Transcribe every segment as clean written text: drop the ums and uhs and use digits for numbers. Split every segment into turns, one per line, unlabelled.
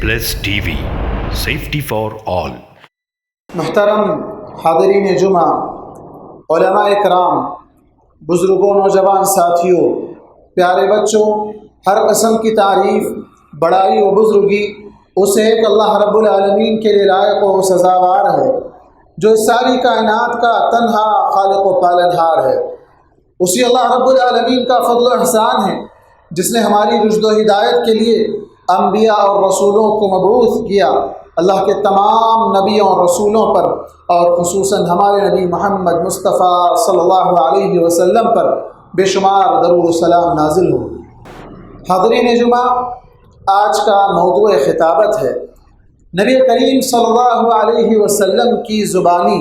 TV Safety for all.
محترم حاضرین جمعہ، علماء کرام، بزرگوں، نوجوان ساتھیوں، پیارے بچوں، ہر قسم کی تعریف، بڑائی و بزرگی اسے ایک اللہ رب العالمین کے لیے لائق و سزاوار ہے، جو اس ساری کائنات کا تنہا خالق و پالنہار ہے۔ اسی اللہ رب العالمین کا فضل و احسان ہے جس نے ہماری رشد و ہدایت کے لیے انبیاء اور رسولوں کو مبعوث کیا۔ اللہ کے تمام نبیوں اور رسولوں پر اور خصوصاً ہمارے نبی محمد مصطفیٰ صلی اللہ علیہ وسلم پر بے شمار درود و سلام نازل ہو۔ حاضرین جمعہ، آج کا موضوع خطابت ہے نبی کریم صلی اللہ علیہ وسلم کی زبانی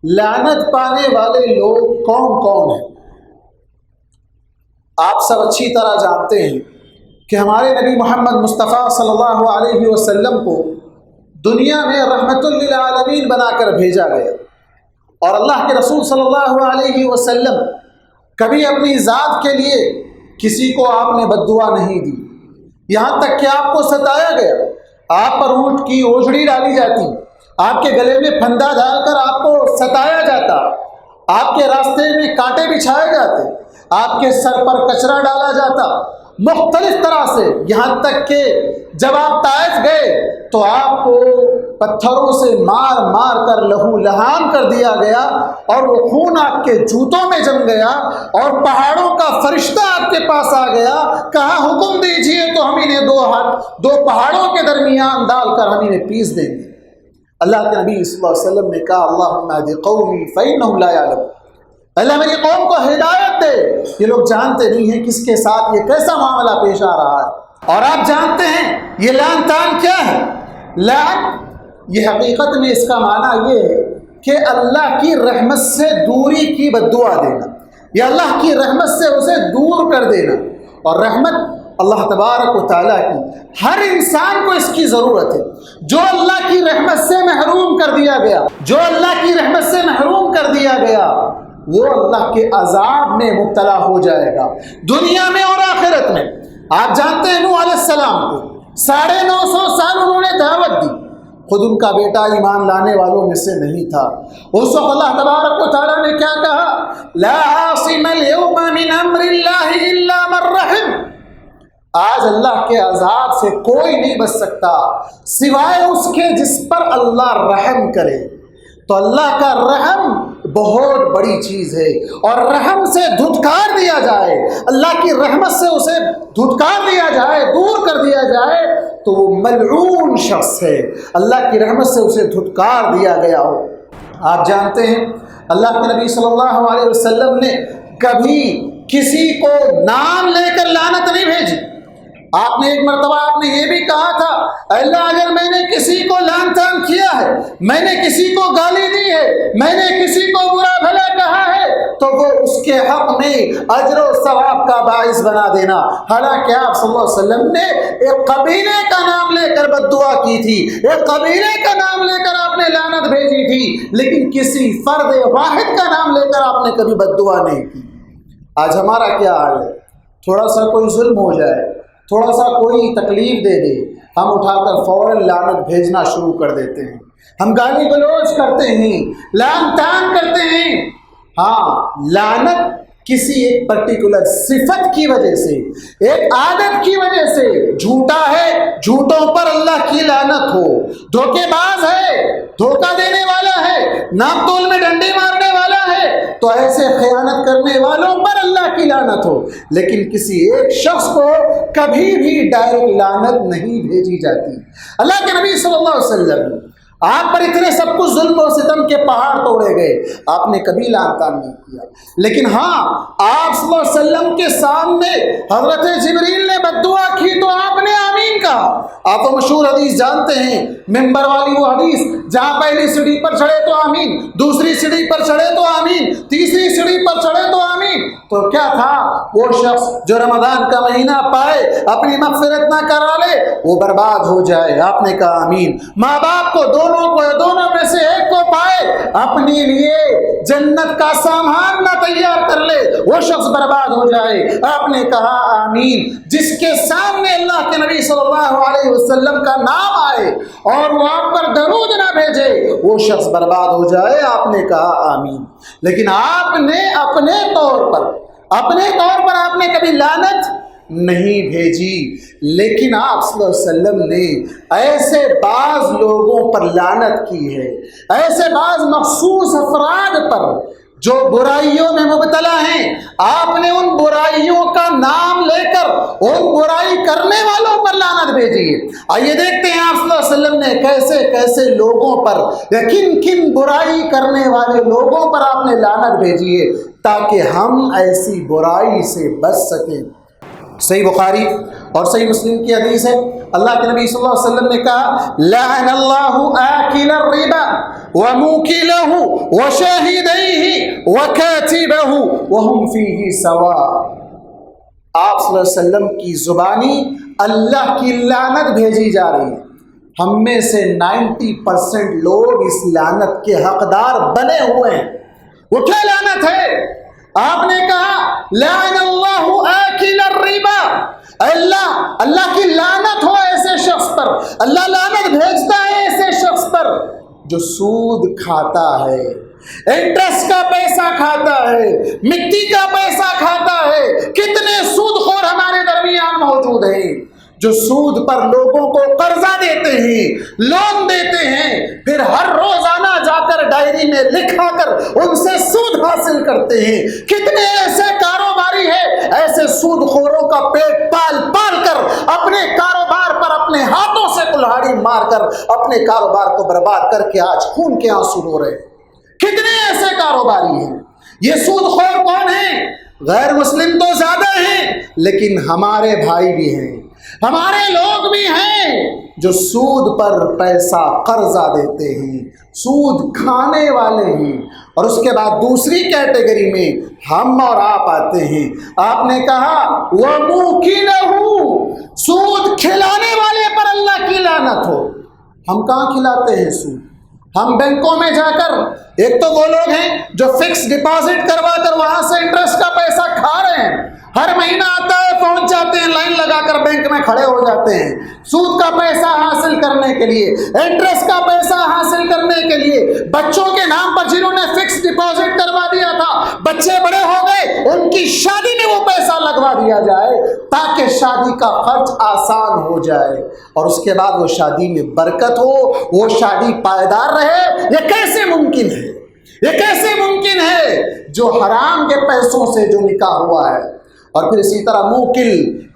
لعنت پانے والے لوگ کون کون ہیں؟ آپ سب اچھی طرح جانتے ہیں کہ ہمارے نبی محمد مصطفیٰ صلی اللہ علیہ وسلم کو دنیا میں رحمت للعالمین بنا کر بھیجا گیا، اور اللہ کے رسول صلی اللہ علیہ وسلم کبھی اپنی ذات کے لیے کسی کو آپ نے بد دعا نہیں دی، یہاں تک کہ آپ کو ستایا گیا، آپ پر اونٹ کی اوجڑی ڈالی جاتی، آپ کے گلے میں پھندا ڈال کر آپ کو ستایا جاتا، آپ کے راستے میں کانٹے بچھائے جاتے، آپ کے سر پر کچرا ڈالا جاتا، مختلف طرح سے، یہاں تک کہ جب آپ طائف گئے تو آپ کو پتھروں سے مار مار کر لہو لہان کر دیا گیا، اور وہ خون آپ کے جوتوں میں جم گیا، اور پہاڑوں کا فرشتہ آپ کے پاس آ گیا، کہا حکم دیجئے تو ہم انہیں دو پہاڑوں کے درمیان ڈال کر ہم انہیں پیس دیں گے۔ اللہ کے نبی صلی اللہ علیہ وسلم نے کہا اللہم اہد قومی فإنہم لا یعلمون، اللہ میری قوم کو ہدایت دے، یہ لوگ جانتے نہیں ہیں کس کے ساتھ یہ کیسا معاملہ پیش آ رہا ہے۔ اور آپ جانتے ہیں یہ لعن تان کیا ہے؟ لعن یہ حقیقت میں اس کا معنی یہ ہے کہ اللہ کی رحمت سے دوری کی بد دعا دینا، یا اللہ کی رحمت سے اسے دور کر دینا۔ اور رحمت اللہ تبارک و تعالیٰ کی ہر انسان کو اس کی ضرورت ہے۔ جو اللہ کی رحمت سے محروم کر دیا گیا، جو اللہ کی رحمت سے محروم کر دیا گیا، وہ اللہ کے عذاب میں مبتلا ہو جائے گا، دنیا میں اور آخرت میں۔ آپ جانتے ہیں نوح علیہ السلام کو 950 سال انہوں نے دعوت دی، خود ان کا بیٹا ایمان لانے والوں میں سے نہیں تھا۔ اس وقت اللہ تبارک و تعالیٰ نے کیا کہا؟ لا عاصم اليوم من امر اللہ الا من رحم، آج اللہ کے عذاب سے کوئی نہیں بچ سکتا سوائے اس کے جس پر اللہ رحم کرے۔ تو اللہ کا رحم بہت بڑی چیز ہے، اور رحم سے دھتکار دیا جائے، اللہ کی رحمت سے اسے دھتکار دیا جائے، دور کر دیا جائے، تو وہ ملعون شخص ہے، اللہ کی رحمت سے اسے دھتکار دیا گیا ہو۔ آپ جانتے ہیں اللہ کے نبی صلی اللہ علیہ وسلم نے کبھی کسی کو نام لے کر لعنت نہیں بھیجی۔ آپ نے ایک مرتبہ آپ نے یہ بھی کہا تھا اللہ اگر میں نے کسی کو لعن طعن کیا ہے، میں نے کسی کو گالی دی ہے، میں نے کسی کو برا بھلا کہا ہے، تو وہ اس کے حق میں اجر و ثواب کا باعث بنا دینا۔ حالانکہ آپ صلی اللہ علیہ وسلم نے ایک قبیلے کا نام لے کر بد دعا کی تھی، ایک قبیلے کا نام لے کر آپ نے لعنت بھیجی تھی، لیکن کسی فرد واحد کا نام لے کر آپ نے کبھی بد دعا نہیں کی۔ آج ہمارا کیا حال ہے؟ تھوڑا سا کوئی ظلم ہو جائے، تھوڑا سا کوئی تکلیف دے دے، ہم اٹھا کر فوراً لعنت بھیجنا شروع کر دیتے ہیں، ہم گالی گلوچ کرتے ہیں، لعن طعن کرتے ہیں۔ ہاں، لعنت کسی ایک پرٹیکولر صفت کی وجہ سے، ایک عادت کی وجہ سے، جھوٹا ہے جھوٹوں پر اللہ کی لعنت ہو، دھوکے باز ہے دھوکہ دینے والا ہے، ناپ تول میں ڈنڈے مارنے والا ہے، تو ایسے خیانت کرنے والوں پر اللہ کی لعنت ہو۔ لیکن کسی ایک شخص کو کبھی بھی ڈائریکٹ لعنت نہیں بھیجی جاتی۔ اللہ کے نبی صلی اللہ علیہ وسلم آپ پر اتنے سب کچھ ظلم و ستم کے پہاڑ توڑے گئے، آپ نے کبھی لعن طعن نہیں کیا، لیکن ہاں آپ صلی اللہ علیہ وسلم کے سامنے حضرت جبریل نے بد دعا کی تو آپ نے آمین کہا۔ آپ تو مشہور حدیث جانتے ہیں، ممبر والی وہ حدیث جہاں پہلی سیڑھی پر چڑھے تو آمین، دوسری سیڑھی پر چڑھے تو آمین، تیسری سیڑھی پر چڑھے تو آمین، تو کیا تھا؟ وہ شخص جو رمضان کا مہینہ پائے اپنی مغفرت نہ کرا لے وہ برباد ہو جائے۔ آپ نے کہا آمین۔ ماں باپ کو دونوں میں سے ایک کو پائے اپنے لیے جنت کا سامان نہ تیار کر لے وہ شخص برباد ہو جائے۔ آپ نے کہا آمین۔ جس کے سامنے اللہ کے نبی صلی اللہ علیہ وسلم کا نام آئے اور وہ آپ پر درود نہ بھیجے وہ شخص برباد ہو جائے۔ آپ نے کہا آمین۔ لیکن آپ نے اپنے طور پر آپ نے کبھی لعنت نہیں بھیجی، لیکن آپ صلی اللہ علیہ وسلم نے ایسے بعض لوگوں پر لعنت کی ہے، ایسے بعض مخصوص افراد پر جو برائیوں میں مبتلا ہیں۔ آپ نے ان برائیوں کا نام لے کر ان برائی کرنے والوں پر لعنت بھیجی ہے۔ آئیے دیکھتے ہیں آپ صلی اللہ علیہ وسلم نے کیسے کیسے لوگوں پر یا کن کن برائی کرنے والے لوگوں پر آپ نے لعنت بھیجی ہے تاکہ ہم ایسی برائی سے بچ سکیں۔ صحیح بخاری اور صحیح مسلم کی حدیث ہے، اللہ کے نبی صلی اللہ علیہ وسلم نے کہا لعن اللہ آکل الربا وموکلہ وشاہدیہ وکاتبہ وہم فیہ سواء۔ آپ صلی اللہ علیہ وسلم کی زبانی اللہ کی لعنت بھیجی جا رہی ہے۔ ہم میں سے 90% لوگ اس لعنت کے حقدار بنے ہوئے ہیں۔ وہ کیا لعنت ہے؟ آپ نے کہا لعن اللہ آکل الربا، اللہ کی لعنت ہو ایسے شخص پر، اللہ لعنت بھیجتا ہے ایسے شخص پر جو سود کھاتا ہے، انٹرسٹ کا پیسہ کھاتا ہے، مٹی کا پیسہ کھاتا ہے۔ کتنے سود خور ہمارے درمیان موجود ہیں جو سود پر لوگوں کو قرضہ دیتے ہیں، لون دیتے ہیں، پھر ہر روزانہ جا کر ڈائری میں لکھا کر ان سے سود حاصل کرتے ہیں۔ کتنے ایسے کاروباری ہیں ایسے سود خوروں کا پیٹ پال پال کر اپنے کاروبار پر اپنے ہاتھوں سے کلہاڑی مار کر اپنے کاروبار کو برباد کر کے آج خون کے آنسو رو رہے ہیں۔ کتنے ایسے کاروباری ہیں؟ یہ سود خور کون ہیں؟ غیر مسلم تو زیادہ ہیں لیکن ہمارے بھائی بھی ہیں، ہمارے لوگ بھی ہیں جو سود پر پیسہ قرضہ دیتے ہیں، سود کھانے والے ہیں۔ اور اس کے بعد دوسری کیٹیگری میں ہم اور آپ آتے ہیں۔ آپ نے کہا وَمُوكِلَهُ، سود کھلانے والے پر اللہ کی لعنت ہو۔ ہم کہاں کھلاتے ہیں سود؟ ہم بینکوں میں جا کر، ایک تو وہ لوگ ہیں جو فکس ڈپازٹ کروا کر وہاں سے انٹرسٹ کا پیسہ کھا رہے ہیں، ہر مہینہ آتا ہے پہنچ جاتے ہیں، لائن لگا کر بینک میں کھڑے ہو جاتے ہیں سود کا پیسہ حاصل کرنے کے لیے، انٹرسٹ کا پیسہ حاصل کرنے کے لیے۔ بچوں کے نام پر جنہوں نے فکس ڈپازٹ کروا دیا تھا، بچے بڑے ہو گئے، ان کی شادی میں وہ پیسہ لگوا دیا جائے تاکہ شادی کا خرچ آسان ہو جائے اور اس کے بعد وہ شادی میں برکت ہو، وہ شادی پائیدار رہے۔ یہ کیسے ممکن ہے؟ یہ کیسے ممکن ہے جو حرام کے پیسوں سے جو نکاح ہوا ہے؟ اور پھر اسی طرح موکل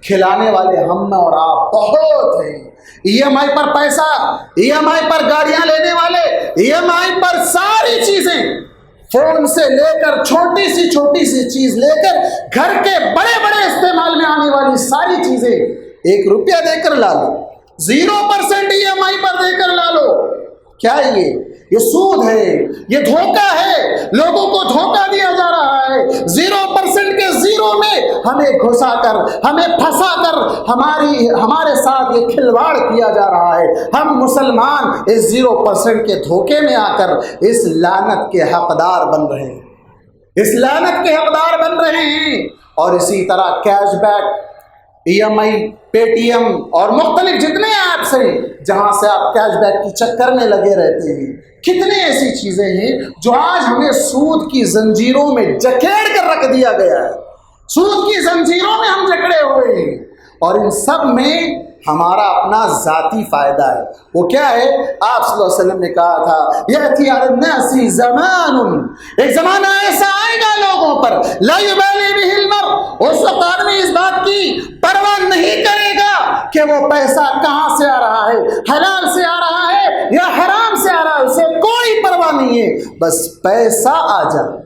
کھلانے والے ہم اور آپ بہت ہیں۔ ای ایم آئی پر پیسہ، ای ایم آئی پر گاڑیاں لینے والے، ای ایم آئی پر ساری چیزیں، فون سے لے کر چھوٹی سی چیز لے کر گھر کے بڑے بڑے استعمال میں آنے والی ساری چیزیں 1 روپیہ دے کر لا لو، 0% ای ایم آئی پر دے کر لا لو۔ کیا یہ سود ہے، یہ دھوکہ ہے، لوگوں کو دھوکہ دیا جا رہا ہے۔ 0% کے 0 میں ہمیں گھسا کر، ہمیں پھنسا کر ہمارے ساتھ یہ کھلواڑ کیا جا رہا ہے۔ ہم مسلمان اس 0% کے دھوکے میں آ کر اس لعنت کے حقدار بن رہے ہیں، اس لعنت کے حقدار بن رہے ہیں۔ اور اسی طرح کیش بیک، ای ایم آئی، پے ٹی ایم اور مختلف جتنے ایپس ہیں جہاں سے آپ کیش بیک کی چکر میں لگے رہتے ہیں، کتنے ایسی چیزیں ہیں جو آج ہمیں سود کی زنجیروں میں جکیڑ کر رکھ دیا گیا ہے۔ سود کی زنجیروں میں ہم جکڑے ہوئے ہیں اور ان سب میں ہمارا اپنا ذاتی فائدہ ہے۔ وہ کیا ہے؟ آپ صلی اللہ علیہ وسلم نے کہا تھا یأتی علی الناس زمان، ایک زمانہ ایسا آئے گا لوگوں پر لا یبالی بہ المرء، اس وقت آدمی اس بات کی پرواہ نہیں کرے گا کہ وہ پیسہ کہاں سے آ رہا ہے، حلال سے آ رہا ہے یا حرام سے آ رہا ہے، اسے کوئی پرواہ نہیں ہے، بس پیسہ آ جائے،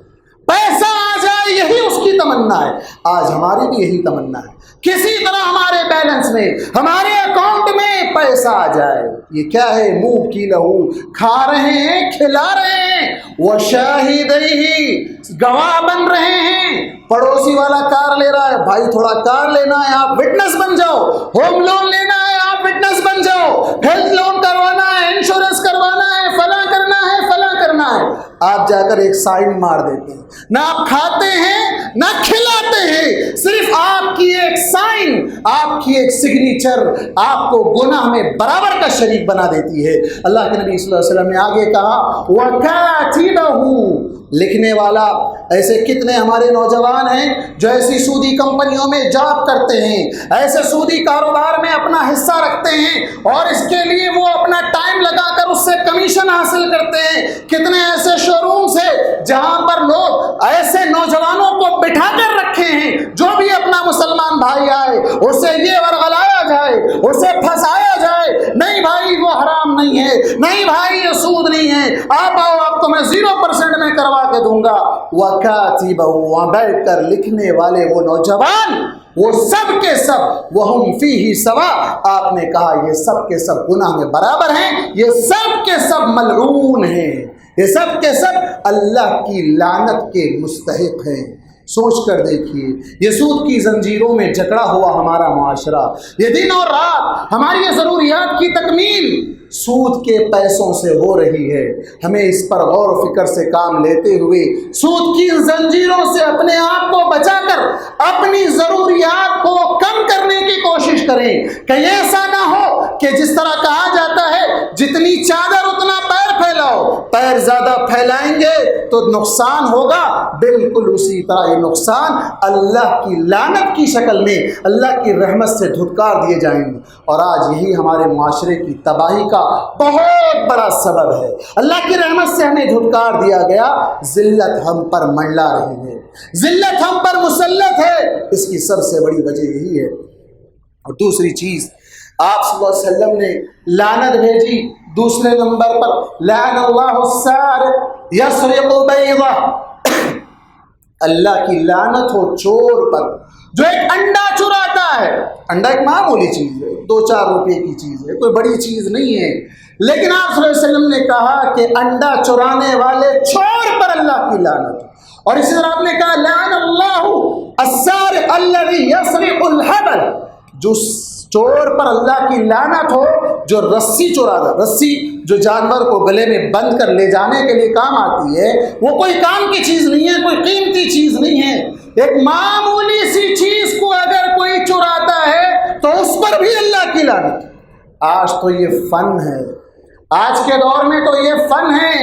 پیسہ آ جائے، یہی اس کی تمنا تمنا ہے، آج ہماری بھی یہی تمنا ہے، کسی طرح ہمارے بیلنس میں، ہمارے اکاؤنٹ میں پیسہ آ جائے۔ یہ کیا ہے؟ منہ کی لہو، کھا رہے ہیں، کھلا رہے ہیں، وہ شاہدیہ گواہ بن رہے ہیں۔ پڑوسی والا کار لے رہا ہے، بھائی تھوڑا کار لینا ہے، آپ وٹنس بن جاؤ۔ ہوم لون لینا ہے، آپ وٹنس بن جاؤ۔ ہیلتھ لون کروانا ہے، انشورنس کروانا ہے، فلاں کرنا ہے، فلاں کرنا ہے، آپ جا کر ایک سائن مار دیتے ہیں۔ نہ آپ کھاتے ہیں نہ کھلاتے ہیں، صرف آپ کی ایک سائن، آپ کی ایک سگنیچر آپ کو گناہ میں برابر کا شریک بنا دیتی ہے۔ اللہ کے نبی صلی اللہ علیہ وسلم نے آگے کہا وَكَاتِبَهُ، لکھنے والا۔ ایسے کتنے ہمارے نوجوان ہیں جو ایسی سودی کمپنیوں میں جاب کرتے ہیں، ایسے سودی کاروبار میں اپنا حصہ رکھتے ہیں، اور اس کے لیے وہ اپنا ٹائم لگا کر اس سے کمیشن حاصل کرتے ہیں۔ کتنے ایسے شو رومز ہیں جہاں پر لوگ ایسے نوجوانوں کو بٹھا کر رکھے ہیں، جو بھی اپنا مسلمان بھائی آئے اسے یہ ورغلایا جائے، اسے پھنسایا جائے، نہیں بھائی وہ حرام نہیں ہے، نہیں بھائی یہ سود نہیں ہے، آپ آؤ آپ کو میں 0% میں کروا کے دوں گا۔ وَكَاتِبَهُ، وہاں بیٹھ کر لکھنے والے وہ نوجوان، وہ سب کے سب وَهُمْ فِيهِ سَوَاءٌ، آپ نے کہا یہ سب کے سب گناہ میں برابر ہیں، یہ سب کے سب ملعون ہیں، یہ سب کے سب اللہ کی لعنت کے مستحق ہیں۔ سوچ کر دیکھیے، یہ سود کی زنجیروں میں جکڑا ہوا ہمارا معاشرہ، یہ دن اور رات ہماری یہ ضروریات کی تکمیل سود کے پیسوں سے ہو رہی ہے۔ ہمیں اس پر غور و فکر سے کام لیتے ہوئے سود کی زنجیروں سے اپنے آپ کو بچا کر اپنی ضروریات کو کم کرنے کی کوشش کریں، کہ ایسا نہ ہو کہ جس طرح کہا جاتا ہے جتنی چادر اتنا پیر پھیلاؤ، پیر زیادہ پھیلائیں گے تو نقصان ہوگا، بالکل اسی طرح یہ نقصان اللہ کی لعنت کی شکل میں اللہ کی رحمت سے دھتکار دیے جائیں گے۔ اور آج یہی ہمارے معاشرے کی تباہی کا بہت بڑا سبب ہے۔ اللہ کی رحمت سے ہمیں دھتکار دیا گیا، ذلت ہم پر منڈلا رہی ہے، ذلت ہم پر مسلط ہے، اس کی سب سے بڑی وجہ یہی ہے۔ اور دوسری چیز، آپ صلی اللہ علیہ وسلم نے لعنت بھیجی دوسرے نمبر پر، لعن اللہ السارق یسرق بیضہ، اللہ کی لعنت ہو چور پر جو ایک انڈا چراتا ہے۔ انڈا ایک معمولی چیز ہے، 2-4 روپے کی چیز ہے، کوئی بڑی چیز نہیں ہے، لیکن آپ صلی اللہ علیہ وسلم نے کہا کہ انڈا چرانے والے چور پر اللہ کی لعنت۔ اور اسی طرح آپ نے کہا لعن اللہ السارق الذی یسرق الحبل، جو چور پر اللہ کی لعنت ہو جو رسی چراتا، رسی جو جانور کو گلے میں بند کر لے جانے کے لیے کام آتی ہے، وہ کوئی کام کی چیز نہیں ہے، کوئی قیمتی چیز نہیں ہے، ایک معمولی سی چیز کو اگر کوئی چراتا ہے تو اس پر بھی اللہ کی لعنت۔ آج تو یہ فن ہے، آج کے دور میں تو یہ فن ہے،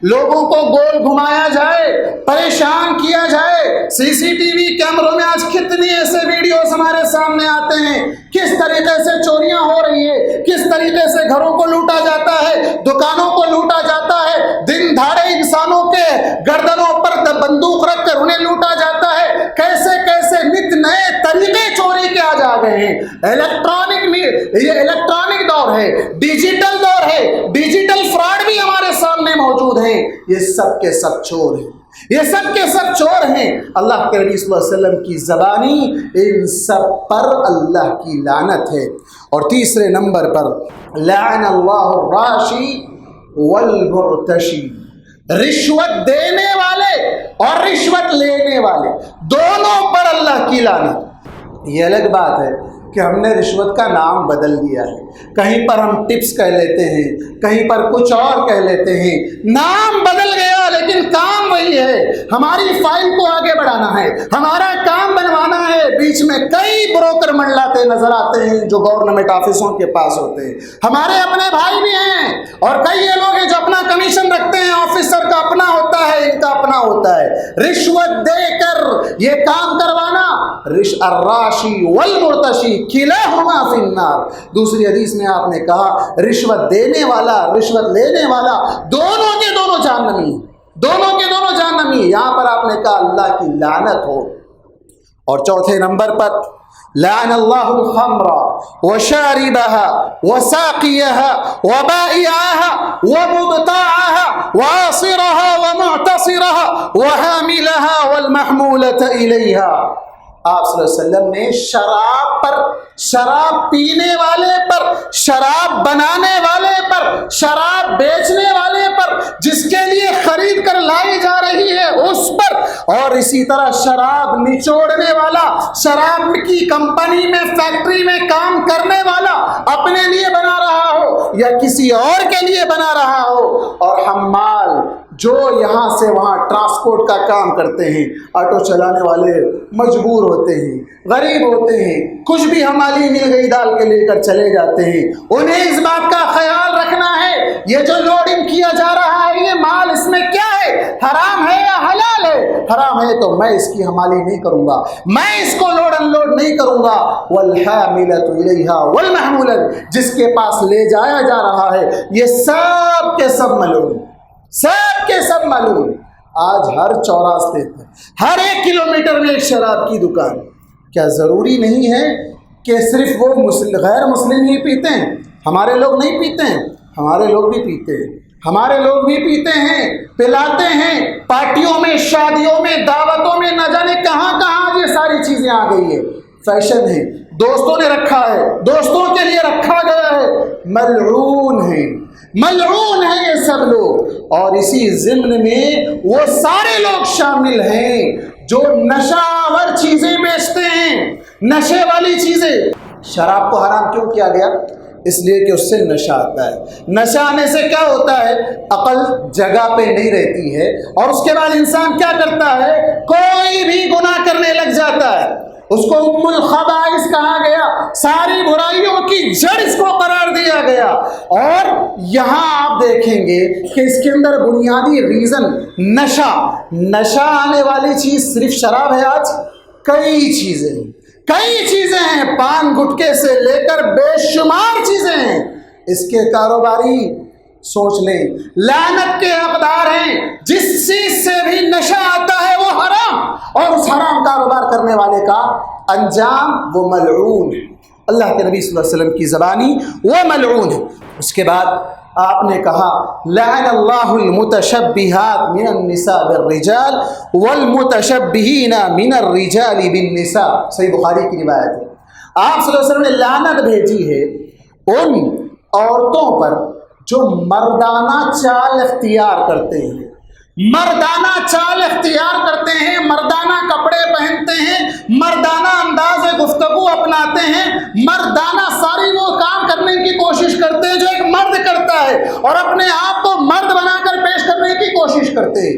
لوگوں کو گول گھمایا جائے، پریشان کیا جائے۔ CCTV کیمروں میں آج کتنی ایسے ویڈیوز ہمارے سامنے آتے ہیں، کس طریقے سے چوریاں ہو رہی ہے، کس طریقے سے گھروں کو لوٹا جاتا ہے، دکانوں کو لوٹا جاتا ہے، دن دھاڑے انسانوں کے گردنوں پر بندوق رکھ کر انہیں لوٹا جاتا ہے، کیسے کیسے نت نئے طریقے چوری کے آج آ گئے ہیں۔ یہ الیکٹرانک دور ہے، ڈیجیٹل دور ہے، ڈیجیٹل فراڈ بھی ہمارے سامنے موجود ہیں۔ یہ سب کے سب چور ہیں، یہ سب کے سب چور ہیں۔ اللہ کے نبی صلی اللہ علیہ وسلم کی زبانی ان سب پر اللہ کی لعنت ہے۔ اور تیسرے نمبر پر لعن اللہ الراشی والمرتشی، رشوت دینے والے اور رشوت لینے والے دونوں پر اللہ کی لعنت۔ یہ الگ بات ہے کہ ہم نے رشوت کا نام بدل دیا ہے، کہیں پر ہم ٹپس کہہ لیتے ہیں، کہیں پر کچھ اور کہہ لیتے ہیں، نام بدل گیا لیکن کام وہی ہے۔ ہماری فائل کو آگے بڑھانا ہے، ہمارا کام بنوانا ہے۔ بیچ میں کئی بروکر منڈلاتے نظر آتے ہیں جو گورنمنٹ آفسوں کے پاس ہوتے ہیں، ہمارے اپنے بھائی بھی ہیں، اور کئی یہ لوگ ہیں جو اپنا کمیشن رکھتے ہیں، آفیسر کا اپنا ہوتا ہے، ان کا اپنا ہوتا ہے، رشوت دے کر یہ کام کروانا۔ الراشی والمرتشی کلاہما فی النار، دوسری حدیث میں آپ نے کہا رشوت دینے والا رشوت لینے والا دونوں کے دونوں جہنمی، دونوں کے دونوں جہنمی۔ یہاں پر آپ نے کہا اللہ کی لعنت ہو۔ اور چوتھے نمبر پر لعن اللہ الخمر وشاربها وساقيها وبائعها ومبتاعها وعاصرها ومعتصرها وحاملها والمحمولة إليها. آپ صلی اللہ علیہ وسلم نے شراب پر، شراب پینے والے پر، شراب بنانے والے پر، شراب بیچنے والے پر، جس کے لیے خرید کر لائی جا رہی ہے اس پر، اور اسی طرح شراب نچوڑنے والا، شراب کی کمپنی میں، فیکٹری میں کام کرنے والا اپنے لیے بنا رہا ہو یا کسی اور کے لیے بنا رہا ہو، اور حمال جو یہاں سے وہاں ٹرانسپورٹ کا کام کرتے ہیں، آٹو چلانے والے مجبور ہوتے ہیں، غریب ہوتے ہیں، کچھ بھی حمالی مل گئی ڈال کے لے کر چلے جاتے ہیں. انہیں اس بات کا خیال رکھنا ہے یہ جو لوڈنگ کیا جا رہا ہے یہ مال اس میں کیا ہے، حرام ہے یا حلال ہے. حرام ہے تو میں اس کی حمالی نہیں کروں گا، میں اس کو لوڈ ان لوڈ نہیں کروں گا. والحاملۃ الیہا والمحمولۃ، جس کے پاس لے جایا جا رہا ہے، یہ سب کے سب ملعون، سب کے سب معلوم. آج ہر چوراستے پر، ہر 1 کلومیٹر میں ایک شراب کی دکان. کیا ضروری نہیں ہے کہ صرف وہ غیر مسلم ہی پیتے ہیں؟ ہمارے لوگ نہیں پیتے ہیں، ہمارے لوگ بھی پیتے ہیں، ہمارے لوگ بھی پیتے ہیں، پلاتے ہیں. پارٹیوں میں، شادیوں میں، دعوتوں میں، نہ جانے کہاں کہاں یہ ساری چیزیں آ گئی ہے. فیشن ہے، دوستوں نے رکھا ہے، دوستوں کے لیے رکھا گیا ہے. ملعون ہے، ملعون ہے یہ سب لوگ. اور اسی ضمن میں وہ سارے لوگ شامل ہیں جو نشہ آور چیزیں بیچتے ہیں، نشے والی چیزیں. شراب کو حرام کیوں کیا گیا؟ اس لیے کہ اس سے نشہ آتا ہے. نشہ آنے سے کیا ہوتا ہے؟ عقل جگہ پہ نہیں رہتی ہے، اور اس کے بعد انسان کیا کرتا ہے؟ کوئی بھی گناہ کرنے لگ جاتا ہے. اس کو ام الخبائث کہا گیا، ساری برائیوں کی جڑ اس کو قرار دیا گیا. اور یہاں آپ دیکھیں گے کہ اس کے اندر بنیادی ریزن نشہ آنے والی چیز صرف شراب ہے؟ آج کئی چیزیں ہیں، پان گٹکے سے لے کر بے شمار چیزیں ہیں. اس کے کاروباری سوچ لیں، لعنت کے حقدار ہیں. جس چیز سے بھی نشہ آتا ہے وہ حرام، اور اس حرام کاروبار کرنے والے کا انجام وہ ملعون ہے. اللہ کے نبی صلی اللہ علیہ وسلم کی زبانی وہ ملعون ہے. اس کے بعد آپ نے کہا لعن اللہ المتشبہات من النساء بالرجال والمتشبہین من الرجال بالنساء. صحیح بخاری کی روایت ہے. آپ صلی اللہ علیہ وسلم نے لعنت بھیجی ہے ان عورتوں پر جو مردانہ چال اختیار کرتے ہیں، مردانہ چال اختیار کرتے ہیں، مردانہ کپڑے پہنتے ہیں، مردانہ انداز گفتگو اپناتے ہیں، مردانہ ساری وہ کام کرنے کی کوشش کرتے ہیں جو ایک مرد کرتا ہے، اور اپنے آپ کو مرد بنا کر پیش کرنے کی کوشش کرتے ہیں.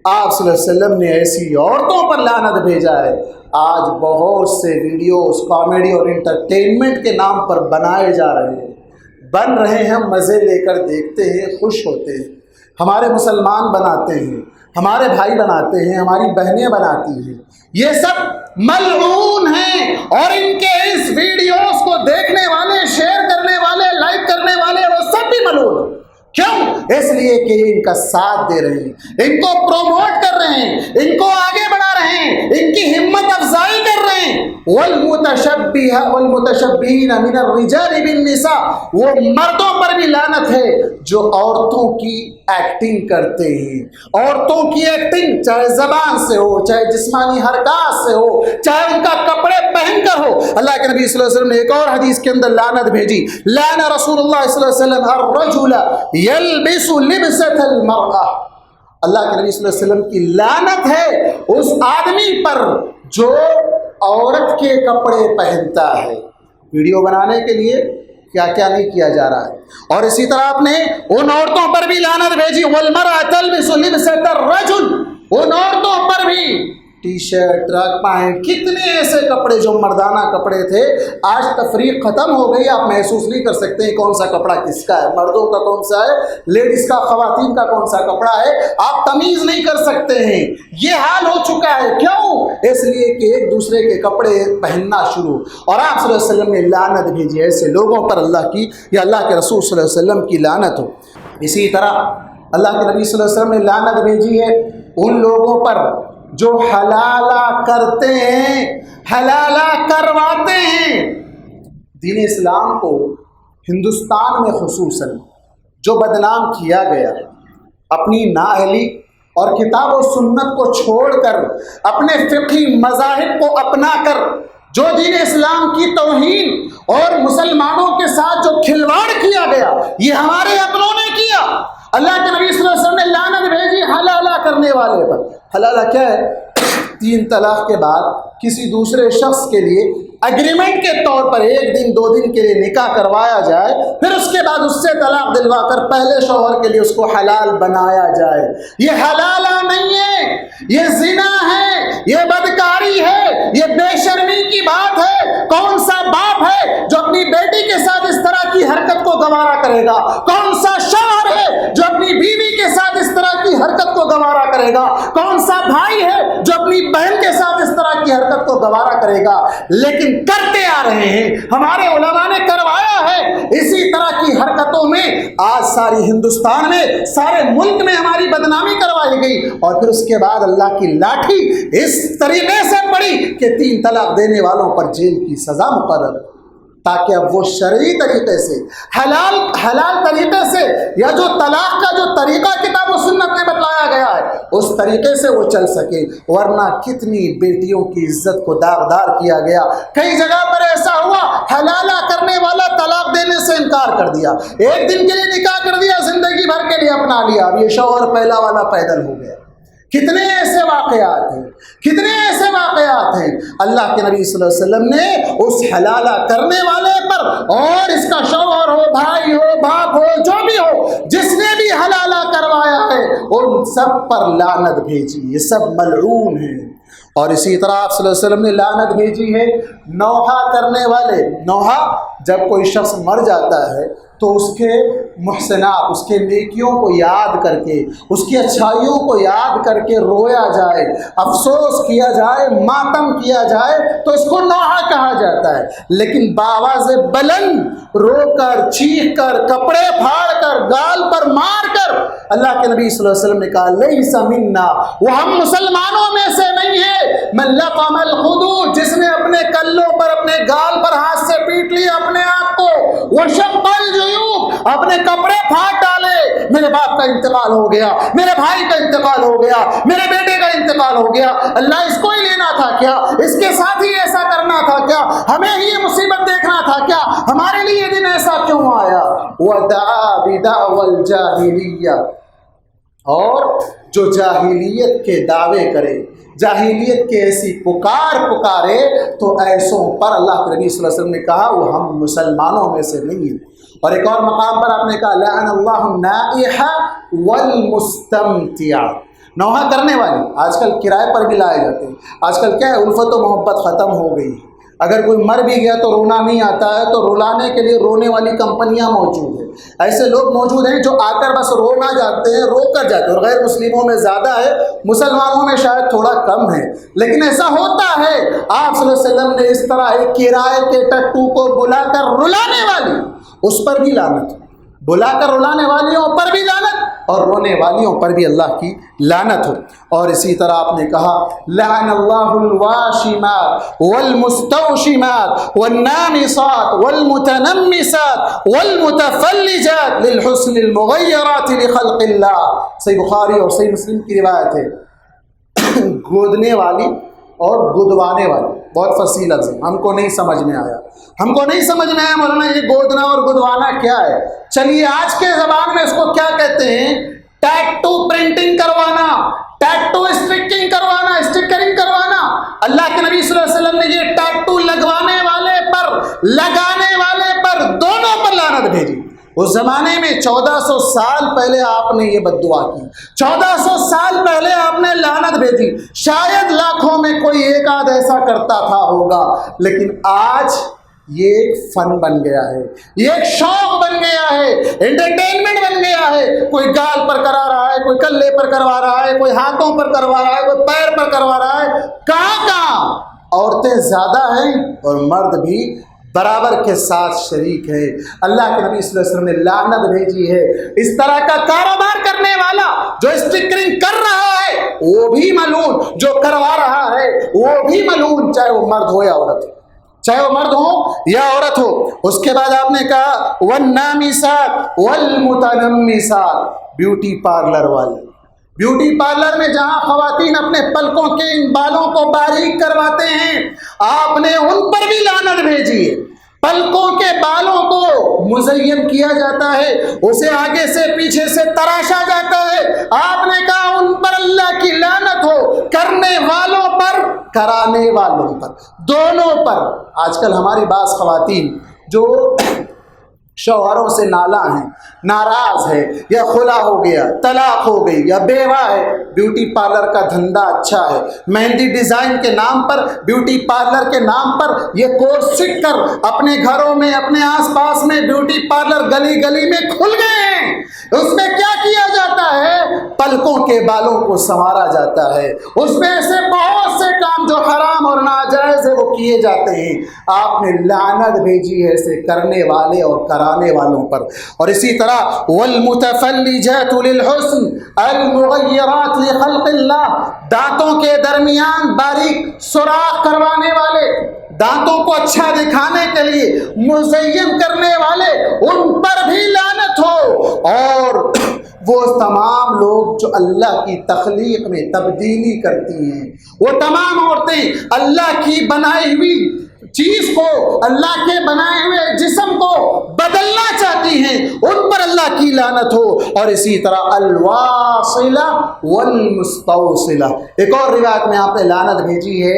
آپ صلی اللہ علیہ وسلم نے ایسی عورتوں پر لعنت بھیجا ہے. آج بہت سے ویڈیوز کامیڈی اور انٹرٹینمنٹ کے نام پر بنائے جا رہے ہیں، بن رہے ہیں، مزے لے کر دیکھتے ہیں، خوش ہوتے ہیں. ہمارے مسلمان بناتے ہیں، ہمارے بھائی بناتے ہیں، ہماری بہنیں بناتی ہیں. یہ سب ملعون ہیں، اور ان کے اس ویڈیوز کو دیکھنے والے، شیئر کرنے والے، لائک کرنے والے، وہ سب بھی ملعون ہیں. کیوں؟ اس لیے کہ ان کا ساتھ دے رہے ہیں، ان کو پروموٹ کر رہے ہیں، ان کو آگے بڑھا رہے ہیں، ان کی ہمت افزائی کر رہے ہیں. والمتشبہین من الرجال بالنساء، وہ مردوں پر بھی لعنت ہے جو عورتوں کی ایکٹنگ کرتے ہیں. عورتوں کی ایکٹنگ چاہے زبان سے ہو، چاہے جسمانی حرکات سے ہو، چاہے ان کا کپڑے پہن کر ہو. اللہ کے نبی صلی اللہ علیہ وسلم نے ایک اور حدیث کے اندر لعنت بھیجی. لعن رسول اللہ صلی اللہ علیہ وسلم الرجل یلبس لبسۃ المرأة. اللہ کے نبی صلی اللہ علیہ وسلم کی لعنت ہے اس آدمی پر جو عورت کے کپڑے پہنتا ہے. ویڈیو بنانے کے لیے کیا کیا نہیں کیا جا رہا ہے. اور اسی طرح آپ نے ان عورتوں پر بھی لعنت بھیجی. والمرأة تلبس لبسۃ الرجل، ان عورتوں پر بھی ٹی شرٹ، ٹرک پینٹ، کتنے ایسے کپڑے جو مردانہ کپڑے تھے. آج تفریق ختم ہو گئی، آپ محسوس نہیں کر سکتے کون سا کپڑا کس کا ہے، مردوں کا کون سا ہے، لیڈیز کا، خواتین کا کون سا کپڑا ہے، آپ تمیز نہیں کر سکتے ہیں. یہ حال ہو چکا ہے. کیوں؟ اس لیے کہ ایک دوسرے کے کپڑے پہننا شروع. اور آپ صلی اللہ علیہ وسلم نے لعنت بھیجی ایسے لوگوں پر، اللہ کی یا اللہ کے رسول صلی اللہ علیہ وسلم کی لعنت ہو. اسی طرح اللہ کے نبی صلی اللہ علیہ وسلم نے لعنت بھیجی ہے ان لوگوں پر جو حلالہ کرتے ہیں حلالہ کرواتے ہیں۔ دین اسلام کو ہندوستان میں خصوصاً جو بدنام کیا گیا، اپنی نااہلی اور کتاب و سنت کو چھوڑ کر، اپنے فقہی مذاہب کو اپنا کر جو دین اسلام کی توہین اور مسلمانوں کے ساتھ جو کھلواڑ کیا گیا، یہ ہمارے اپنوں نے کیا۔ اللہ کے نبی صلی اللہ علیہ وسلم نے لعنت بھیجی حلالہ کرنے والے پر۔ حلالہ کیا ہے؟ 3 طلاق کے بعد کسی دوسرے شخص کے لیے اگریمنٹ کے طور پر 1 دن 2 دن کے لیے نکاح کروایا جائے، پھر اس کے بعد اس سے طلاق دلوا کر پہلے شوہر کے لیے اس کو حلال بنایا جائے۔ یہ حلالہ نہیں ہے، یہ زنا ہے، یہ بدکاری ہے، یہ بے شرمی کی بات ہے۔ کون سا باپ ہے جو اپنی بیٹی کے ساتھ اس طرح کی حرکت کو گوارا کرے گا؟ کون سا شوہر ہے جو اپنی بیوی کے ساتھ اس طرح کی حرکت کو گوارا کرے گا؟ کون سا بھائی ہے جو اپنی بہن کے ساتھ اس طرح کی حرکت کو گوارا کرے گا؟ لیکن کرتے آ رہے ہیں، ہمارے علماء نے کروایا ہے۔ اسی طرح کی حرکتوں میں آج ساری ہندوستان میں، سارے ملک میں ہماری بدنامی کروائی گئی، اور پھر اس کے بعد اللہ کی لاٹھی اس طریقے سے پڑی کہ 3 طلاق دینے والوں پر جیل کی سزا مقرر، تاکہ اب وہ شرعی طریقے سے، حلال طریقے سے، یا جو طلاق کا جو طریقہ کتاب و سنت میں بتلایا گیا ہے اس طریقے سے وہ چل سکے۔ ورنہ کتنی بیٹیوں کی عزت کو داغدار کیا گیا۔ کئی جگہ پر ایسا ہوا، حلالہ کرنے والا طلاق دینے سے انکار کر دیا، 1 دن کے لیے نکاح کر دیا، زندگی بھر کے لیے اپنا لیا، اب یہ شوہر پہلا والا پیدل ہو گیا۔ کتنے ایسے واقعات ہیں، کتنے ایسے واقعات ہیں۔ اللہ کے نبی صلی اللہ علیہ وسلم نے اس حلالہ کرنے والے پر، اور اس کا شوہر ہو، بھائی ہو، باپ ہو، جو بھی ہو، جس نے بھی حلالہ کروایا ہے، ان سب پر لعنت بھیجی، یہ سب ملعون ہیں۔ اور اسی طرح آپ صلی اللہ علیہ وسلم نے لعنت بھیجی ہے نوحہ کرنے والے۔ نوحہ جب کوئی شخص مر جاتا ہے تو اس کے محسنات، اس کے نیکیوں کو یاد کر کے، اس کی اچھائیوں کو یاد کر کے رویا جائے، افسوس کیا جائے، ماتم کیا جائے، تو اس کو نوحہ کہا جاتا ہے۔ لیکن بآواز بلند رو کر، چیخ کر، کپڑے پھاڑ کر، گال پر مار کر، اللہ کے نبی صلی اللہ علیہ وسلم نے کہا لیس منا، وہ ہم مسلمانوں میں سے نہیں ہے۔ من لقم الخدود، جس نے اپنے کلوں پر، اپنے گال پر ہاتھ سے پیٹ لیا اپنے آپ کو، وشق الجیوب، اپنے کپڑے پھاڑ ڈالے، میرے باپ کا انتقال ہو گیا، میرے بھائی کا انتقال ہو گیا، میرے بیٹے کا انتقال ہو گیا، اللہ اس کو ہی لینا تھا کیا؟ اس کے ساتھ ہی ایسا کرنا تھا کیا؟ ہمیں ہی یہ مصیبت دیکھنا تھا کیا؟ ہمارے لیے یہ دن ایسا کیوں آیا؟ وَدَعَا بِدَعْوَى الْجَاهِلِيَّةِ، اور جو جاہلیت کے دعوے کرے، جاہلیت کے ایسی پکارے، تو ایسوں پر اللہ کے نبی صلی اللہ علیہ وسلم نے کہا وہ ہم مسلمانوں میں سے نہیں ہیں۔ اور ایک اور مقام پر آپ نے کہا لعن اللہ النائحہ والمستمتع، نوحہ کرنے والی۔ آج کل کرائے پر بھی لائے جاتے ہیں۔ آج کل کیا ہے، الفت و محبت ختم ہو گئی۔ اگر کوئی مر بھی گیا تو رونا نہیں آتا ہے، تو رلانے کے لیے رونے والی کمپنیاں موجود ہیں۔ ایسے لوگ موجود ہیں جو آ کر بس رونا جاتے ہیں، رو کر جاتے ہیں، اور غیر مسلموں میں زیادہ ہے، مسلمانوں میں شاید تھوڑا کم ہے، لیکن ایسا ہوتا ہے۔ آپ صلی اللہ علیہ وسلم نے اس طرح ایک کرائے کے ٹٹو کو بلا کر رلانے والی، اس پر بھی لعنت، بلا کر رلانے والیوں پر بھی لعنت، اور رونے والیوں پر بھی اللہ کی لعنت ہو۔ اور اسی طرح آپ نے کہا لعن اللہ الواشمات والمستوشمات والنامصات والمتنمسات والمتفلجات للحسن المغیرات لخلق اللہ۔ صحیح بخاری اور صحیح مسلم کی روایت ہے۔ گودنے والی اور گدوانے والی، بہت فصیح لفظ ہے، ہم کو نہیں سمجھ میں آیا، ہم کو نہیں سمجھ میں آیا مولانا یہ گودنا اور گدوانا کیا ہے۔ چلیے آج کے زبان میں اس کو کیا کہتے ہیں؟ ٹیٹو پرنٹنگ کروانا، ٹیٹو اسٹرکنگ کروانا، اسٹکرنگ کروانا۔ اللہ کے نبی صلی اللہ علیہ وسلم نے یہ ٹیٹو لگوانے والے پر، لگانے والے پر، دونوں پر لعنت بھیجی۔ اس زمانے میں 1400 سال پہلے آپ نے یہ بد دعا کی، 1400 سال پہلے آپ نے لعنت بھیجی۔ شاید لاکھوں میں کوئی ایک آدھ ایسا کرتا تھا ہوگا، لیکن آج یہ ایک فن بن گیا ہے، یہ ایک شوق بن گیا ہے، انٹرٹینمنٹ بن گیا ہے۔ کوئی گال پر کرا رہا ہے، کوئی کلے پر کروا رہا ہے، کوئی ہاتھوں پر کروا رہا ہے، کوئی پیر پر کروا رہا ہے۔ کہاں عورتیں زیادہ ہیں اور مرد بھی برابر کے ساتھ شریک ہے۔ اللہ کے نبی صلی اللہ علیہ وسلم نے لعنت بھیجی ہے اس طرح کا کاروبار کرنے والا، جو اسٹکرنگ کر رہا ہے وہ بھی ملعون، جو کروا رہا ہے وہ بھی ملعون، چاہے وہ مرد ہو یا عورت ہو، چاہے وہ مرد ہو یا عورت ہو۔ اس کے بعد آپ نے کہا والنامسات والمتنمسات، بیوٹی پارلر والے، بیوٹی پارلر میں جہاں خواتین اپنے پلکوں کے ان بالوں کو باریک کرواتے ہیں، آپ نے ان پر بھی لعنت بھیجی ہے۔ پلکوں کے بالوں کو مزین کیا جاتا ہے، اسے آگے سے پیچھے سے تراشا جاتا ہے، آپ نے کہا ان پر اللہ کی لعنت ہو، کرنے والوں پر کرانے والوں پر، دونوں پر۔ آج کل ہماری بعض خواتین جو شوہروں سے نالاں ہیں، ناراض ہے، یا خلا ہو گیا، طلاق ہو گئی، یا بیوہ ہے، بیوٹی پارلر کا دھندا اچھا ہے، مہندی ڈیزائن کے نام پر، بیوٹی پارلر کے نام پر یہ کورس سیکھ کر اپنے گھروں میں، اپنے آس پاس میں بیوٹی پارلر گلی گلی میں کھل گئے ہیں۔ اس میں کیا کیا جاتا ہے؟ پلکوں کے بالوں کو سنوارا جاتا ہے، اس میں ایسے بہت سے کام جو حرام اور ناجائز ہے وہ کیے جاتے ہیں۔ آپ نے لعنت بھیجی ہے ایسے کرنے والے اور کرانے والوں پر۔ اور اسی طرح والمتفلجات للحسن المغیرات لخلق اللہ، دانتوں کے درمیان باریک سوراخ کروانے والے، دانتوں کو اچھا دکھانے کے لیے مزین کرنے والے، ان پر بھی لعنت ہو۔ اور وہ تمام لوگ جو اللہ کی تخلیق میں تبدیلی کرتی ہیں، وہ تمام عورتیں اللہ کی بنائی ہوئی چیز کو، اللہ کے بنائے ہوئے جسم کو بدلنا چاہتی ہیں، ان پر اللہ کی لعنت ہو۔ اور اسی طرح الواصلہ والمستوصلہ، ایک اور روایت میں آپ نے لعنت بھیجی ہے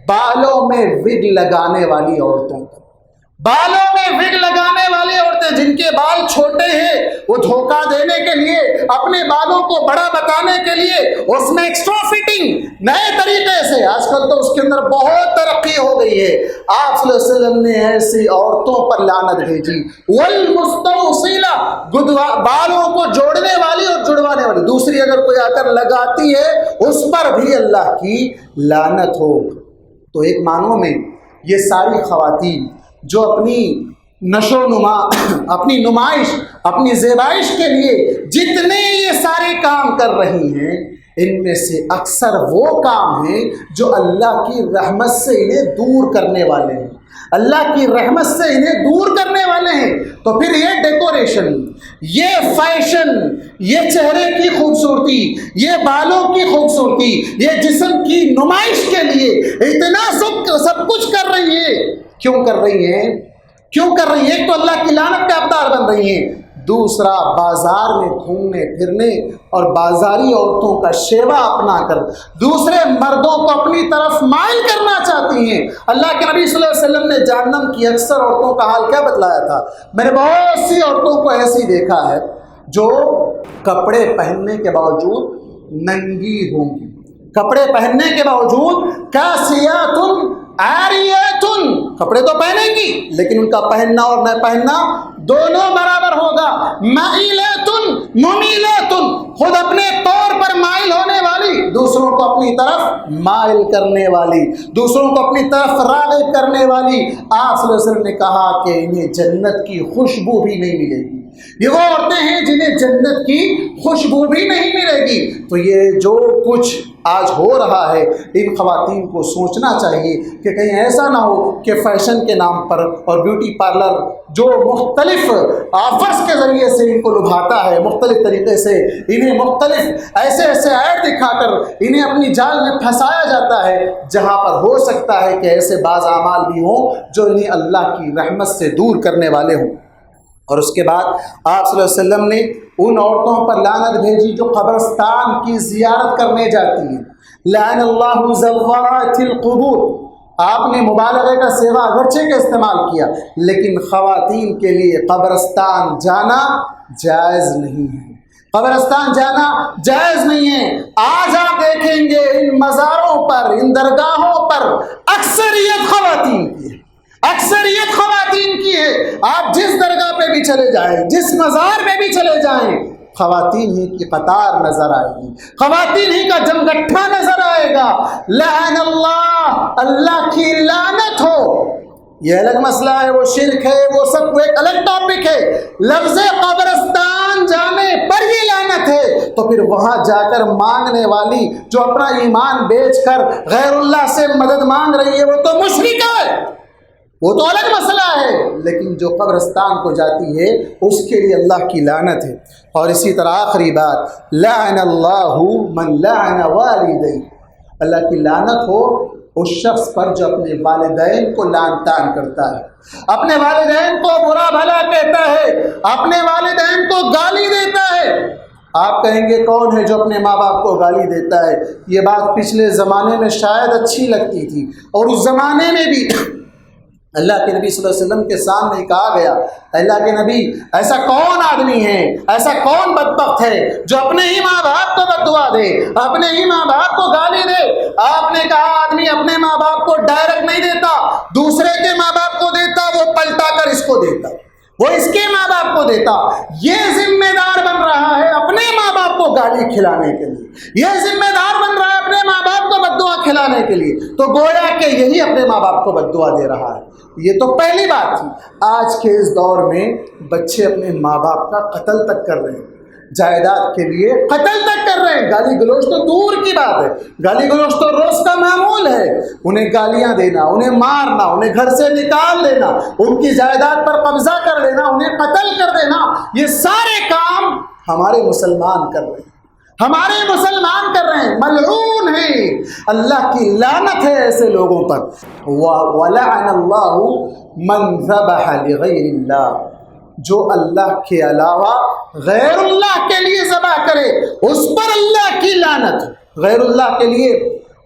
بالوں میں وگ لگانے والی عورتوں کو، بالوں میں وگ لگانے والی عورتیں جن کے بال چھوٹے ہیں، وہ دھوکہ دینے کے لیے، اپنے بالوں کو بڑا بتانے کے لیے اس میں ایکسٹرا فٹنگ نئے طریقے سے، آج کل تو اس کے اندر بہت ترقی ہو گئی ہے، آپ صلی اللہ علیہ وسلم نے ایسی عورتوں پر لعنت بھیجی۔ والمستوصلہ، بالوں کو جوڑنے والی اور جڑوانے والی، دوسری اگر کوئی آ کر لگاتی ہے اس پر بھی اللہ کی لعنت ہو۔ تو ایک معنوں میں یہ ساری خواتین جو اپنی نشو و نما، اپنی نمائش، اپنی زیبائش کے لیے جتنے یہ سارے کام کر رہی ہیں، ان میں سے اکثر وہ کام ہیں جو اللہ کی رحمت سے انہیں دور کرنے والے ہیں، اللہ کی رحمت سے انہیں دور کرنے والے ہیں۔ تو پھر یہ ڈیکوریشن، یہ فیشن، یہ چہرے کی خوبصورتی، یہ بالوں کی خوبصورتی، یہ جسم کی نمائش کے لیے اتنا سب کچھ کر رہی ہے، کیوں کر رہی ہیں؟ کیوں کر رہی ہیں؟ ایک تو اللہ کی لعنت کا حقدار بن رہی ہیں، دوسرا بازار میں گھومنے پھرنے اور بازاری عورتوں کا شیوا اپنا کر دوسرے مردوں کو اپنی طرف مائل کرنا چاہتی ہیں۔ اللہ کے نبی صلی اللہ علیہ وسلم نے جہنم کی اکثر عورتوں کا حال کیا بتلایا تھا؟ میں نے بہت سی عورتوں کو ایسی دیکھا ہے جو کپڑے پہننے کے باوجود ننگی ہوں گی، کپڑے پہننے کے باوجود کاسیات عاریات، کپڑے تو پہنیں گی لیکن ان کا پہننا اور نہ پہننا دونوں برابر ہوگا، مائلات ممیلات، خود اپنے طور پر مائل ہونے والی، دوسروں کو اپنی طرف مائل کرنے والی، دوسروں کو اپنی طرف راغب کرنے والی۔ آپ صلی اللہ علیہ وسلم نے کہا کہ انہیں جنت کی خوشبو بھی نہیں ملے گی، یہ وہ عورتیں ہیں جنہیں جنت کی خوشبو بھی نہیں ملے گی۔ تو یہ جو کچھ آج ہو رہا ہے، ان خواتین کو سوچنا چاہیے کہ کہیں ایسا نہ ہو کہ فیشن کے نام پر اور بیوٹی پارلر جو مختلف آفرز کے ذریعے سے ان کو لبھاتا ہے، مختلف طریقے سے انہیں مختلف ایسے ایڈ دکھا کر انہیں اپنی جال میں پھنسایا جاتا ہے، جہاں پر ہو سکتا ہے کہ ایسے بعض اعمال بھی ہوں جو انہیں اللہ کی رحمت سے دور کرنے والے ہوں۔ اور اس کے بعد آپ صلی اللہ علیہ وسلم نے ان عورتوں پر لعنت بھیجی جو قبرستان کی زیارت کرنے جاتی ہیں۔ لعن اللہ زوارات القبور، آپ نے مبالغے کا صیغہ اگرچہ کا استعمال کیا، لیکن خواتین کے لیے قبرستان جانا جائز نہیں ہے، قبرستان جانا جائز نہیں ہے۔ آج آپ دیکھیں گے ان مزاروں پر، ان درگاہوں پر اکثریت خواتین کی ہے، اکثریت خواتین کی ہے۔ آپ جس درگاہ پہ بھی چلے جائیں، جس مزار میں بھی چلے جائیں، خواتین ہی کی قطار نظر آئے گی، خواتین ہی کا جمگٹھا نظر آئے گا۔ لعن اللہ، اللہ کی لعنت ہو یہ الگ مسئلہ ہے، وہ شرک ہے، وہ سب وہ ایک الگ ٹاپک ہے۔ لفظ قبرستان جانے پر یہ لعنت ہے، تو پھر وہاں جا کر مانگنے والی جو اپنا ایمان بیچ کر غیر اللہ سے مدد مانگ رہی ہے وہ تو مشرک ہے، وہ تو الگ مسئلہ ہے۔ لیکن جو قبرستان کو جاتی ہے اس کے لیے اللہ کی لعنت ہے۔ اور اسی طرح آخری بات، لعن اللہ من لعن والدی، اللہ کی لعنت ہو اس شخص پر جو اپنے والدین کو لعن طعن کرتا ہے، اپنے والدین کو برا بھلا کہتا ہے، اپنے والدین کو گالی دیتا ہے۔ آپ کہیں گے کون ہے جو اپنے ماں باپ کو گالی دیتا ہے؟ یہ بات پچھلے زمانے میں شاید اچھی لگتی تھی، اور اس زمانے میں بھی اللہ کے نبی صلی اللہ علیہ وسلم کے سامنے کہا گیا، اللہ کے نبی ایسا کون آدمی ہے، ایسا کون بدبخت ہے جو اپنے ہی ماں باپ کو بد دعا دے، اپنے ہی ماں باپ کو گالی دے؟ آپ نے کہا آدمی اپنے ماں باپ کو ڈائریکٹ نہیں دیتا، دوسرے کے ماں باپ کو دیتا، وہ پلٹا کر اس کو دیتا، وہ اس کے ماں باپ کو دیتا۔ یہ ذمہ دار بن رہا ہے اپنے ماں باپ کو گالی کھلانے کے لیے، یہ ذمہ دار بن رہا ہے اپنے ماں باپ کو بد دعا کھلانے کے لیے، تو گویا کہ یہی اپنے ماں باپ کو بد دعا دے رہا ہے۔ یہ تو پہلی بات تھی۔ آج کے اس دور میں بچے اپنے ماں باپ کا قتل تک کر رہے ہیں، جائیداد کے لیے قتل تک کر رہے ہیں۔ گالی گلوچ تو دور کی بات ہے، گالی گلوچ تو روز کا معمول ہے۔ انہیں گالیاں دینا، انہیں مارنا، انہیں گھر سے نکال لینا، ان کی جائیداد پر قبضہ کر لینا، انہیں قتل کر دینا، یہ سارے کام ہمارے مسلمان کر رہے ہیں، ہمارے مسلمان کر رہے ہیں، ملعون ہیں۔ اللہ کی لعنت ہے ایسے لوگوں پر۔ وَلَعَنَ اللَّهُ مَنْ ذَبَحَ لِغَيْرِ اللَّهِ، جو اللہ کے علاوہ غیر اللہ کے لیے ذبح کرے اس پر اللہ کی لعنت۔ غیر اللہ کے لیے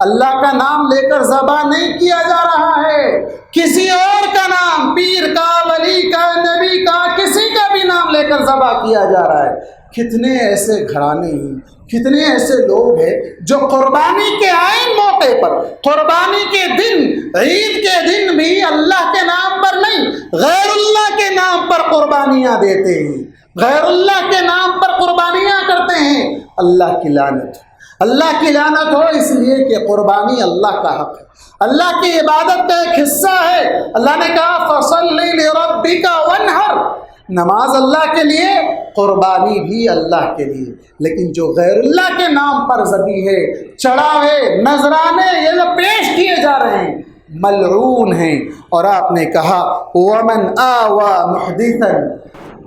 اللہ کا نام لے کر ذبح نہیں کیا جا رہا ہے، کسی اور کا نام، پیر کا، ولی کا، نبی کا، کسی کا بھی نام لے کر ذبح کیا جا رہا ہے۔ کتنے ایسے گھرانے ہیں، کتنے ایسے لوگ ہیں جو قربانی کے عین موقع پر، قربانی کے دن، عید کے دن بھی اللہ کے نام پر نہیں، غیر اللہ کے نام پر قربانیاں دیتے ہیں، غیر اللہ کے نام پر قربانیاں کرتے ہیں۔ اللہ کی لعنت، اللہ کی لعنت ہو، اس لیے کہ قربانی اللہ کا حق ہے، اللہ کی عبادت کا ایک حصہ ہے۔ اللہ نے کہا فَصَلِّ لِرَبِّكَ وَانْحَرْ، نماز اللہ کے لیے، قربانی بھی اللہ کے لیے۔ لیکن جو غیر اللہ کے نام پر ذبیحے، چڑھاوے، نذرانے یہ جو پیش کیے جا رہے ہیں ملعون ہیں۔ اور آپ نے کہا وَمَنْ آوَى مُحْدِثًا،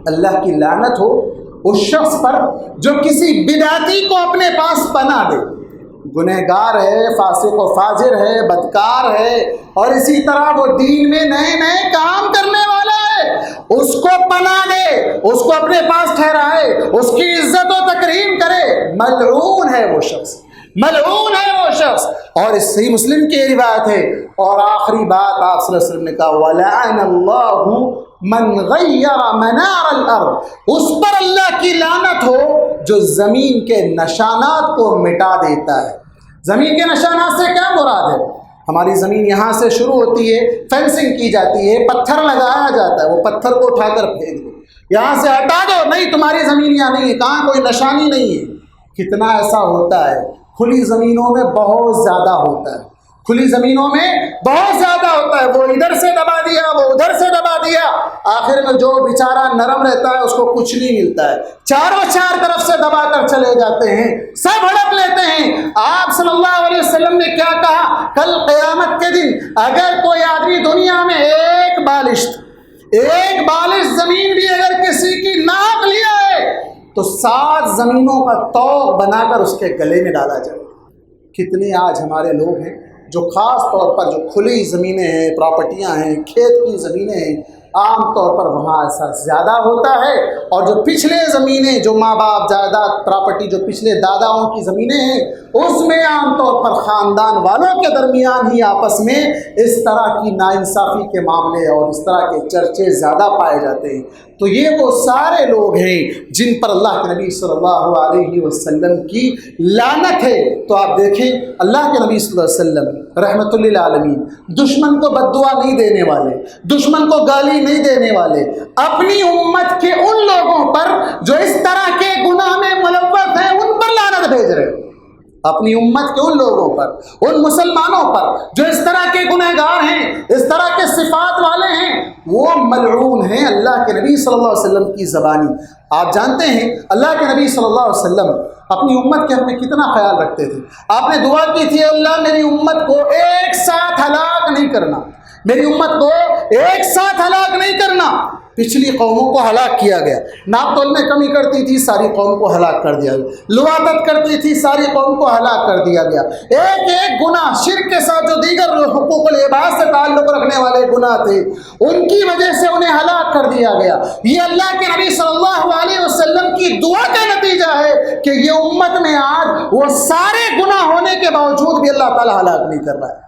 اللہ کی لعنت ہو اس شخص پر جو کسی بدعتی کو اپنے پاس پناہ دے، گنہگار ہے، فاسق و فاجر ہے، بدکار ہے، اور اسی طرح وہ دین میں نئے نئے کام کرنے والا ہے، اس کو پناہ دے، اس کو اپنے پاس ٹھہرائے، اس کی عزت و تکریم کرے، ملعون ہے وہ شخص، ملعون ہے وہ شخص۔ اور اس صحیح مسلم کی روایت ہے۔ اور آخری بات آپ صلی اللہ علیہ وسلم نے کہا وَلَعَنَ اللَّهُ مَنْ غَيَّرَ مَنَارَ الْأَرْضِ، اس پر اللہ کی لعنت ہو جو زمین کے نشانات کو مٹا دیتا ہے۔ زمین کے نشانات سے کیا مراد ہے؟ ہماری زمین یہاں سے شروع ہوتی ہے، فینسنگ کی جاتی ہے، پتھر لگایا جاتا ہے، وہ پتھر کو اٹھا کر پھینک دو، یہاں سے ہٹا دو، نہیں تمہاری زمین یہاں نہیں ہے، کہاں کوئی نشانی نہیں ہے۔ کتنا ایسا ہوتا ہے، کھلی زمینوں میں بہت زیادہ ہوتا ہے، کھلی زمینوں میں بہت زیادہ ہوتا ہے، وہ ادھر سے دبا دیا، وہ ادھر سے دبا دیا، آخر میں جو بیچارہ نرم رہتا ہے اس کو کچھ نہیں ملتا ہے، چاروں چار طرف سے دبا کر چلے جاتے ہیں، سب ہڑپ لیتے ہیں۔ آپ صلی اللہ علیہ وسلم نے کیا کہا؟ کل قیامت کے دن اگر کوئی آدمی دنیا میں ایک بالش زمین بھی اگر کسی کی ناک لیا ہے تو 7 زمینوں کا طوق بنا کر اس کے گلے میں ڈالا جائے۔ کتنے آج ہمارے لوگ ہیں جو خاص طور پر جو کھلی زمینیں ہیں، پراپرٹیاں ہیں، کھیت کی زمینیں ہیں، عام طور پر وہاں ایسا زیادہ ہوتا ہے، اور جو پچھلے زمینیں، جو ماں باپ جائیداد پراپرٹی جو پچھلے داداؤں کی زمینیں ہیں، اس میں عام طور پر خاندان والوں کے درمیان ہی آپس میں اس طرح کی ناانصافی کے معاملے اور اس طرح کے چرچے زیادہ پائے جاتے ہیں۔ تو یہ وہ سارے لوگ ہیں جن پر اللہ کے نبی صلی اللہ علیہ وسلم کی لعنت ہے۔ تو آپ دیکھیں اللہ کے نبی صلی اللہ علیہ وسلم رحمۃ للعالمین دشمن کو بد دعا نہیں دینے والے، دشمن کو گالی نہیں دینے والے، اپنی امت کے ان لوگوں پر جو اس طرح کے گناہ میں ملوث ہیں ان پر لعنت بھیج رہے ہیں، اپنی امت کے ان لوگوں پر، ان مسلمانوں پر جو اس طرح کے گنہگار ہیں، اس طرح کے صفات والے وہ ملعون ہیں اللہ کے نبی صلی اللہ علیہ وسلم کی زبانی۔ آپ جانتے ہیں اللہ کے نبی صلی اللہ علیہ وسلم اپنی امت کے حق میں کتنا خیال رکھتے تھے۔ آپ نے دعا کی تھی اللہ میری امت کو ایک ساتھ ہلاک نہیں کرنا، میری امت کو ایک ساتھ ہلاک نہیں کرنا۔ پچھلی قوموں کو ہلاک کیا گیا، ناپ تول میں کمی کرتی تھی ساری قوم کو ہلاک کر دیا گیا، لواطت کرتی تھی ساری قوم کو ہلاک کر دیا گیا۔ ایک ایک گناہ، شرک کے ساتھ جو دیگر حقوق العباد سے تعلق رکھنے والے گناہ تھے ان کی وجہ سے انہیں ہلاک کر دیا گیا۔ یہ اللہ کے نبی صلی اللہ علیہ وسلم کی دعا کا نتیجہ ہے کہ یہ امت میں آج وہ سارے گناہ ہونے کے باوجود بھی اللہ تعالیٰ ہلاک نہیں کر رہا ہے۔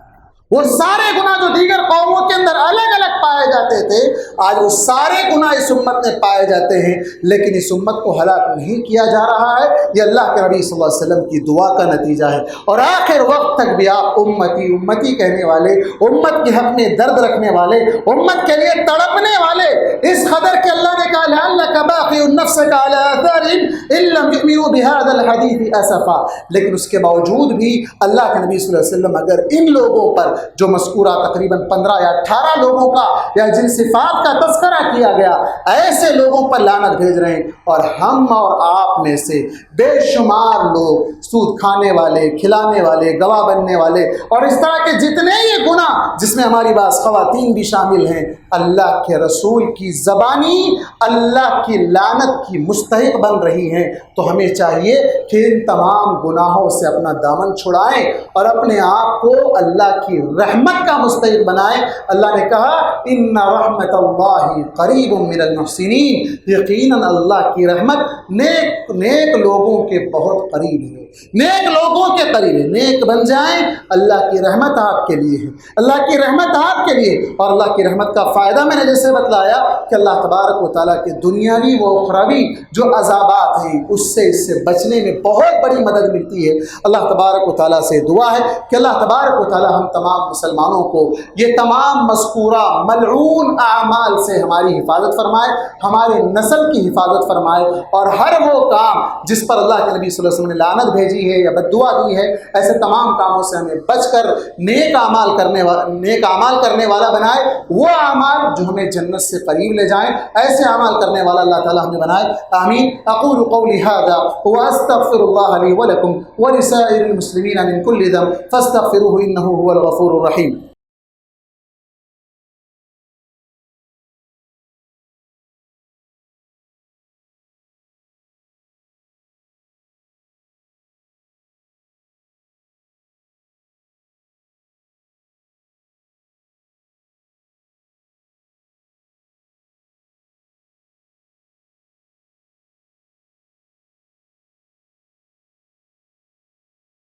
وہ سارے گناہ جو دیگر قوموں کے اندر الگ الگ پائے جاتے تھے، آج وہ سارے گناہ اس امت میں پائے جاتے ہیں، لیکن اس امت کو ہلاک نہیں کیا جا رہا ہے۔ یہ اللہ کے نبی صلی اللہ علیہ وسلم کی دعا کا نتیجہ ہے۔ اور آخر وقت تک بھی آپ امتی امتی کہنے والے، امت کے حق میں درد رکھنے والے، امت کے لیے تڑپنے والے، اس قدر کہ اللہ نے کہا لعلک باقی نفسک علی آثارہم ان لم یؤمنوا بہذا الحدیث اسفا، لیکن اس کے باوجود بھی اللہ کے نبی صلی اللہ علیہ وسلم اگر ان لوگوں پر جو مذکورہ تقریباً 15 یا 18 لوگوں کا یا جن صفات کا تذکرہ کیا گیا، ایسے لوگوں پر لعنت بھیج رہے ہیں، اور ہم اور آپ میں سے بے شمار لوگ سود کھانے والے، کھلانے والے، گواہ بننے والے اور اس طرح کے جتنے یہ گناہ جس میں ہماری بعض خواتین بھی شامل ہیں، اللہ کے رسول کی زبانی اللہ کی لعنت کی مستحق بن رہی ہیں۔ تو ہمیں چاہیے کہ ان تمام گناہوں سے اپنا دامن چھڑائیں اور اپنے آپ کو اللہ کی رحمت کا مستحق بنائیں۔ اللہ نے کہا ان رحمت اللہ قریب من المحسنین، یقیناً اللہ کی رحمت نیک لوگوں کے بہت قریب ہے، نیک لوگوں کے قریب ہے۔ نیک بن جائیں، اللہ کی رحمت آپ کے لیے ہے، اللہ کی رحمت آپ کے لیے۔ اور اللہ کی رحمت کا فائدہ میں نے جیسے بتلایا کہ اللہ تبارک و تعالیٰ کے دنیاوی و اخروی جو عذابات ہیں اس سے بچنے میں بہت بڑی مدد ملتی ہے۔ اللہ تبارک و تعالیٰ سے دعا ہے کہ اللہ تبارک و تعالیٰ ہم تمام مسلمانوں کو یہ تمام مذکورہ ملعون اعمال سے ہماری حفاظت فرمائے، ہماری نسل کی حفاظت فرمائے، اور ہر وہ کام جس پر اللہ کے نبی صلی اللہ علیہ وسلم نے لعنت بھیجی ہے یا بد دعا دی ہے، ایسے تمام کاموں سے ہمیں بچ کر نیک اعمال کرنے والا بنائے، وہ اعمال جو ہمیں جنت سے قریب لے جائیں، ایسے اعمال کرنے والا اللہ تعالیٰ ہمیں بنائے۔ آمین۔ اقول قولی هذا واستغفر الله لي ولكم ولسائر المسلمين من كل ذنب فاستغفروه انه هو الغفور الرحيم۔